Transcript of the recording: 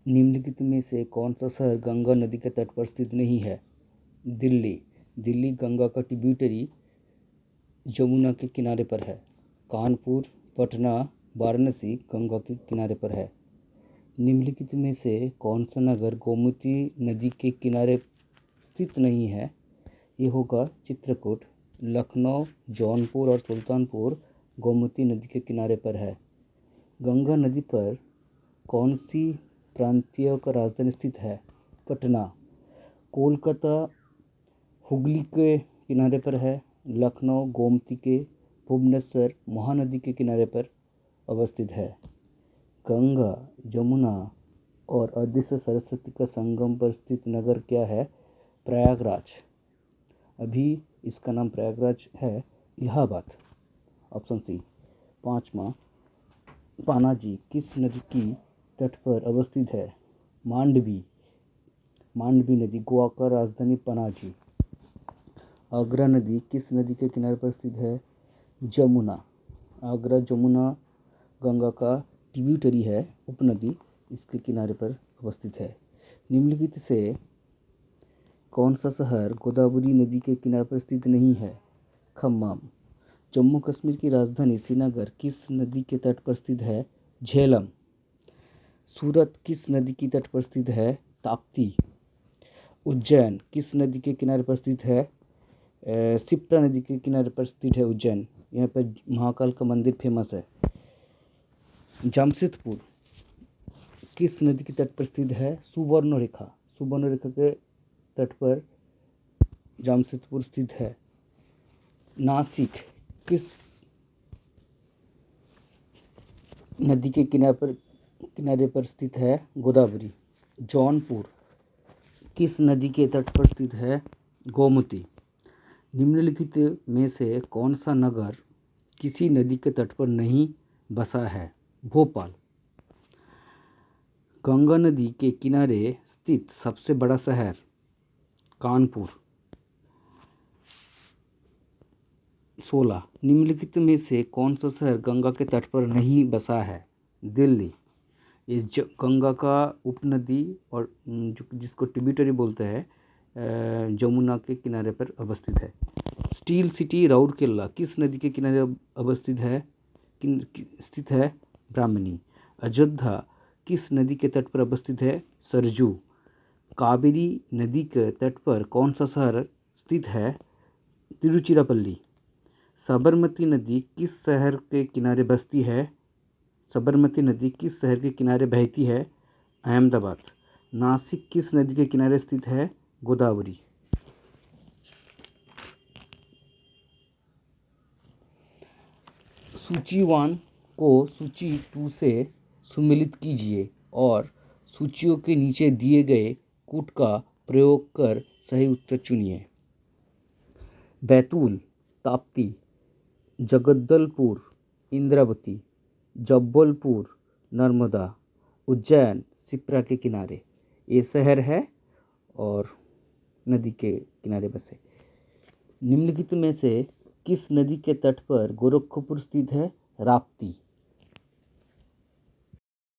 निम्नलिखित में से कौन सा शहर गंगा नदी के तट पर स्थित नहीं है? दिल्ली। दिल्ली गंगा का ट्रिब्यूटरी जमुना के किनारे पर है। कानपुर, पटना, वाराणसी गंगा के किनारे पर है। निम्नलिखित में से कौन सा नगर गोमती नदी के किनारे स्थित नहीं है? ये होगा चित्रकूट। लखनऊ, जौनपुर और सुल्तानपुर गोमती नदी के किनारे पर है। गंगा नदी पर कौन सी प्रांतीय का राजधानी स्थित है? पटना। कोलकाता हुगली के किनारे पर है। लखनऊ गोमती के, भुवनेश्वर महानदी के किनारे पर अवस्थित है। गंगा, जमुना और अदृश्य सरस्वती का संगम पर स्थित नगर क्या है? प्रयागराज। अभी इसका नाम प्रयागराज है, इलाहाबाद। Option C. 5वां, पानाजी किस नदी की तट पर अवस्थित है? मांडवी। मांडवी नदी गोवा का राजधानी पनाजी। आगरा नदी किस नदी के किनारे पर स्थित है? जमुना। आगरा जमुना गंगा का ट्रिब्यूटरी है, उपनदी, इसके किनारे पर अवस्थित है। निम्नलिखित से कौन सा शहर गोदावरी नदी के किनारे पर स्थित नहीं है? खम्मम। जम्मू कश्मीर की राजधानी श्रीनगर किस नदी के तट पर स्थित है? झेलम। सूरत किस नदी की तट पर स्थित है? ताप्ती। उज्जैन किस नदी के किनारे पर स्थित है? शिप्रा नदी के किनारे पर स्थित है उज्जैन। यहाँ पर महाकाल का मंदिर फेमस है। जमशेदपुर किस नदी के तट पर स्थित है? सुवर्णरेखा। सुवर्णरेखा के तट पर जमशेदपुर स्थित है। नासिक किस नदी के किनारे पर स्थित है? गोदावरी। जौनपुर किस नदी के तट पर स्थित है? गोमती। निम्नलिखित में से कौन सा नगर किसी नदी के तट पर नहीं बसा है? भोपाल। गंगा नदी के किनारे स्थित सबसे बड़ा शहर? कानपुर। 16, निम्नलिखित में से कौन सा शहर गंगा के तट पर नहीं बसा है? दिल्ली। ये गंगा का उपनदी और जिसको ट्रिब्यूटरी बोलते हैं, जमुना के किनारे पर अवस्थित है। स्टील सिटी राउरकेला किस नदी के किनारे अवस्थित है? स्थित है? ब्राह्मणी। अयोध्या किस नदी के तट पर अवस्थित है? सरजू। कावेरी नदी के तट पर कौन सा शहर स्थित है? तिरुचिरापल्ली। साबरमती नदी किस शहर के किनारे बसती है? साबरमती नदी किस शहर के किनारे बहती है? अहमदाबाद। नासिक किस नदी के किनारे स्थित है? गोदावरी। सूची 1 को सूची 2 से सुमेलित कीजिए और सूचियों के नीचे दिए गए कूट का प्रयोग कर सही उत्तर चुनिए। बैतूल, ताप्ती, जगदलपुर, इंद्रावती, जब्बलपुर, नर्मदा, उज्जैन शिप्रा के किनारे ये शहर है और नदी के किनारे बसे। निम्नलिखित में से किस नदी के तट पर गोरखपुर स्थित है? राप्ती।